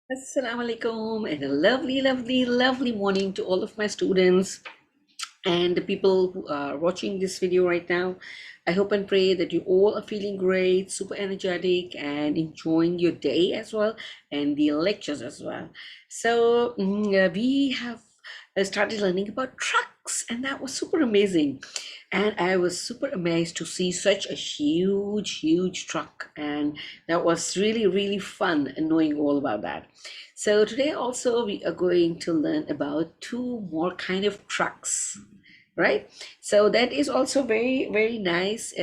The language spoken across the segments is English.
Assalamu alaikum and a lovely, lovely, lovely morning to all of my students and the people who are watching this video right now. I hope and pray that you all are feeling great, super energetic, and enjoying your day as well and the lectures as well. So, we have started learning about trucks, and that was super amazing. And I was super amazed to see such a huge, huge truck, and that was really, really fun knowing all about that. So today also we are going to learn about two more kind of trucks, right? So that is also very, very nice.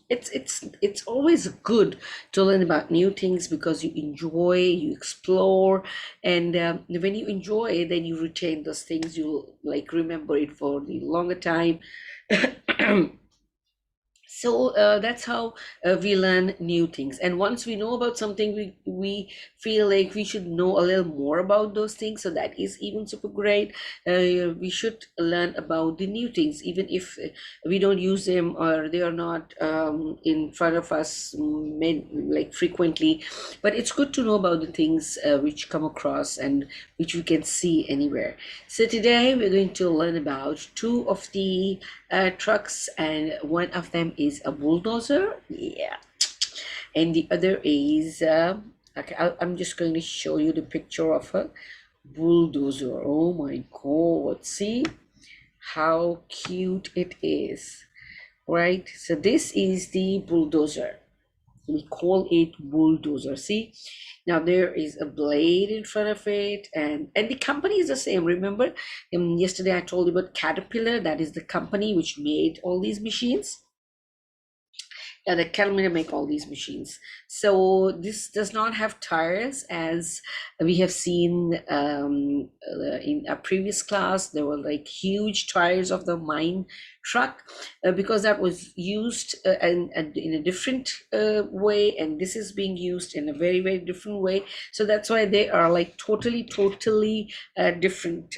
It's always good to learn about new things because you enjoy, you explore, and when you enjoy, then you retain those things. You'll like remember it for the longer time. So that's how we learn new things, and once we know about something, we feel like we should know a little more about those things, so that is even super great. We should learn about the new things even if we don't use them or they are not in front of us like frequently, but it's good to know about the things which come across and which we can see anywhere. So today we're going to learn about two of the trucks, and one of them is a bulldozer. Yeah, and the other is okay. I'm just going to show you the picture of a bulldozer. Oh my god! See how cute it is, right? So this is the bulldozer. We call it bulldozer. See, now there is a blade in front of it, and the company is the same. Remember, yesterday I told you about Caterpillar. That is the company which made all these machines. Yeah, the Kelmina make all these machines. So this does not have tires, as we have seen in a previous class. There were like huge tires of the mine truck because that was used in a different way, and this is being used in a very, very different way. So that's why they are like totally, totally different.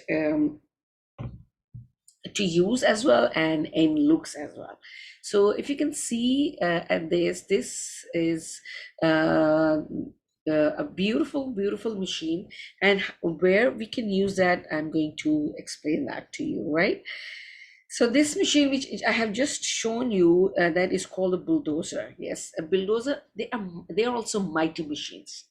To use as well, and in looks as well. So if you can see at this is uh, a beautiful, beautiful machine, and where we can use that, I'm going to explain that to you, right? So this machine which I have just shown you, that is called a bulldozer. Yes, a bulldozer. They are also mighty machines.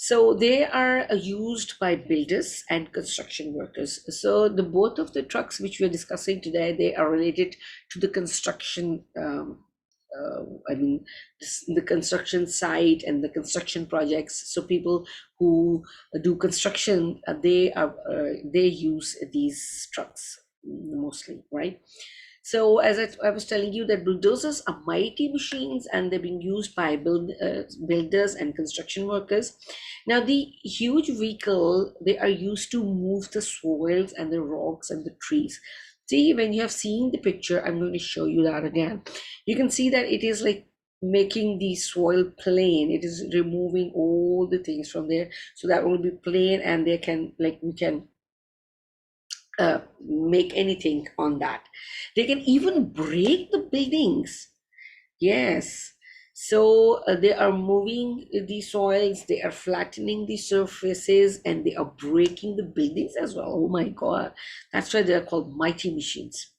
So they are used by builders and construction workers. So the both of the trucks which we are discussing today, they are related to the construction. I mean, the construction site and the construction projects. So people who do construction, they use these trucks mostly, right? So as I was telling you, that bulldozers are mighty machines, and they're being used by builders and construction workers. Now, the huge vehicle, they are used to move the soils and the rocks and the trees. See, when you have seen the picture, I'm going to show you that again. You can see that it is like making the soil plain. It is removing all the things from there, so that will be plain, and they can, like, we can make anything on that. They can even break the buildings. Yes. So they are moving the soils, they are flattening the surfaces, and they are breaking the buildings as well. Oh my God. That's why they're called mighty machines.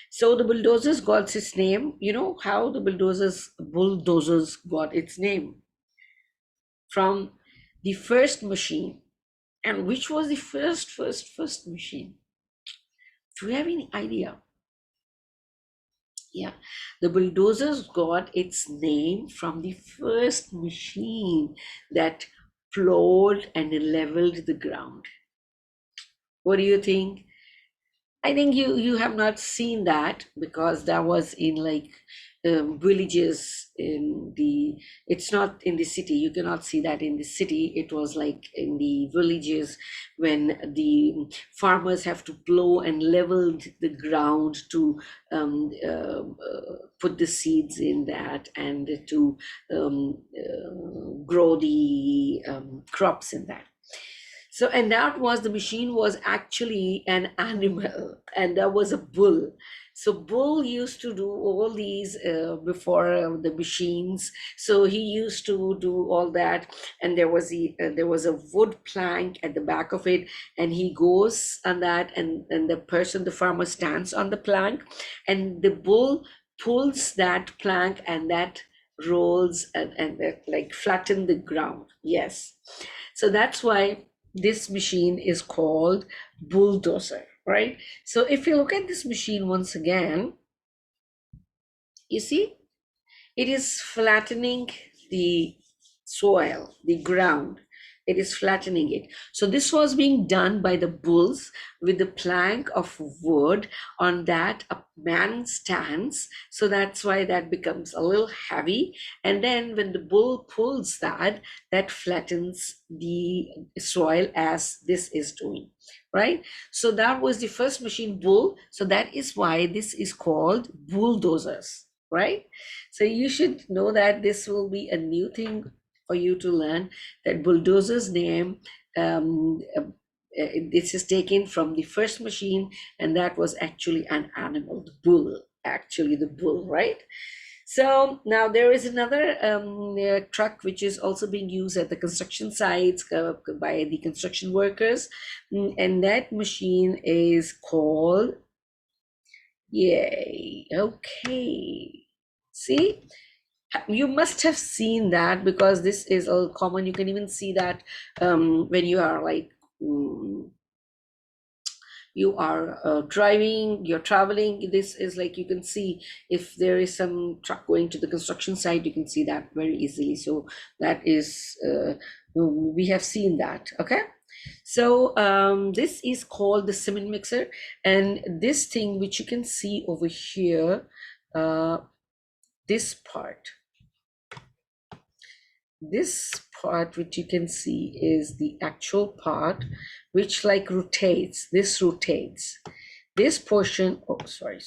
So the bulldozers got its name. You know how the bulldozers got its name? From the first machine. And which was the first machine? Do you have any idea? Yeah, the bulldozers got its name from the first machine that plowed and leveled the ground. What do you think? I think you have not seen that because that was in like villages in the. It's not in the city. You cannot see that in the city. It was like in the villages when the farmers have to plow and level the ground to put the seeds in that, and to grow the crops in that. So, and that was, the machine was actually an animal, and that was a bull. So Bull used to do all these before the machines. So he used to do all that, and there was a wood plank at the back of it, and he goes on that, and the farmer stands on the plank, and the bull pulls that plank, and that rolls and that like flatten the ground. Yes, so that's why this machine is called bulldozer, right? So if you look at this machine once again, you see it is flattening the soil, the ground. It is flattening it. So this was being done by the bulls with the plank of wood. On that a man stands. So that's why that becomes a little heavy. And then when the bull pulls that, that flattens the soil as this is doing, right? So that was the first machine, bull. So that is why this is called bulldozers, right? So you should know that this will be a new thing for you to learn, that bulldozer's name, this is taken from the first machine, and that was actually an animal, the bull, actually the bull, right? So now there is another truck which is also being used at the construction sites by the construction workers. And that machine is called, yay, okay. See, you must have seen that because this is all common. You can even see that when you are like you are driving, you're traveling. This is like, you can see if there is some truck going to the construction site, you can see that very easily. So that is we have seen that. Okay, so this is called the cement mixer, and this thing which you can see over here, uh, this part, this part which you can see is the actual part which like rotates. This rotates this portion. Oh, sorry.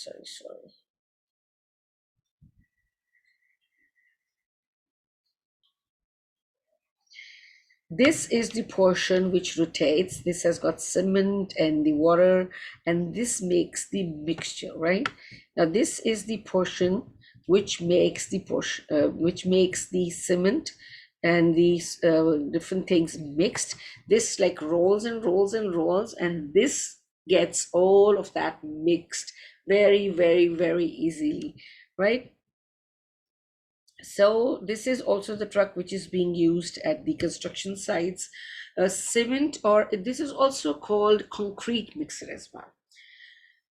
This is the portion which rotates. This has got cement and the water, and this makes the mixture, right? Now this is the portion which makes the portion which makes the cement and these different things mixed. This like rolls and rolls and rolls, and this gets all of that mixed very easily, right? So this is also the truck which is being used at the construction sites. Cement, or this is also called concrete mixer as well.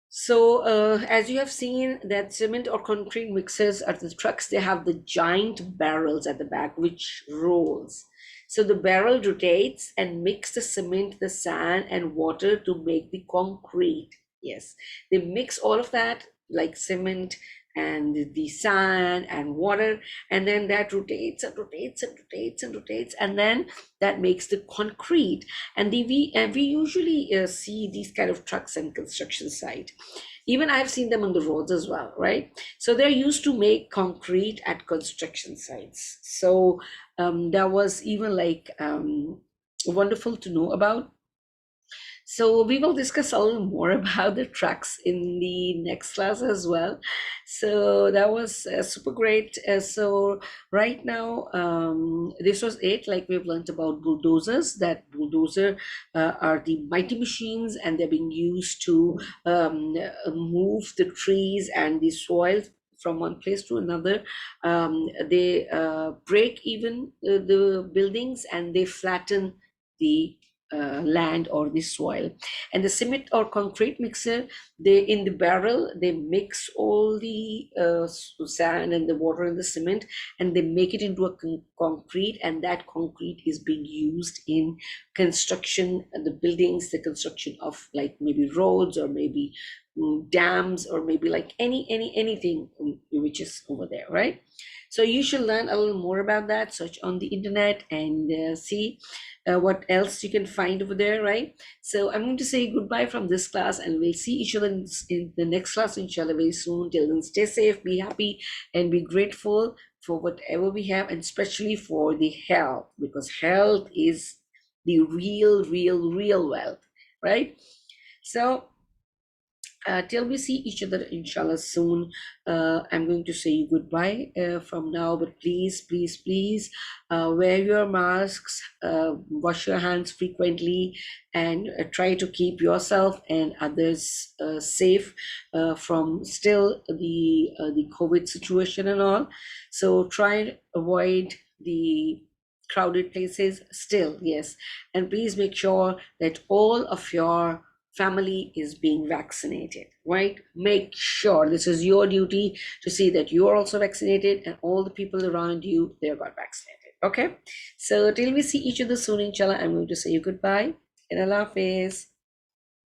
So as you have seen, that cement or concrete mixers are the trucks. They have the giant barrels at the back which rolls. So the barrel rotates and mix the cement, the sand and water to make the concrete. Yes, they mix all of that like cement and the sand and water, and then that rotates and rotates and rotates and rotates, and then that makes the concrete. And we usually see these kind of trucks in construction site. Even I've seen them on the roads as well, right? So they're used to make concrete at construction sites. So that was even like wonderful to know about. So we will discuss a little more about the trucks in the next class as well. So that was super great. So right now, this was it. Like we've learned about bulldozers. That bulldozer are the mighty machines, and they're being used to move the trees and the soil from one place to another. They break even the buildings, and they flatten the land or the soil. And the cement or concrete mixer, they in the barrel they mix all the sand and the water and the cement, and they make it into a concrete, and that concrete is being used in construction and the buildings, the construction of like maybe roads, or maybe dams, or maybe like anything which is over there, right? So you should learn a little more about that. Search on the internet and see what else you can find over there, right? So I'm going to say goodbye from this class, and we'll see each other in the next class, inshallah, very soon. Till then, stay safe, be happy, and be grateful for whatever we have, and especially for the health, because health is the real wealth, right? So till we see each other inshallah soon. I'm going to say you goodbye from now, but please, please, please wear your masks, wash your hands frequently, and try to keep yourself and others safe from still the COVID situation and all. So try and avoid the crowded places still, yes, and please make sure that all of your family is being vaccinated, right? Make sure this is your duty to see that you are also vaccinated and all the people around you, they got vaccinated. Okay, so till we see each other soon inshallah, I'm going to say you goodbye and Allah Hafiz.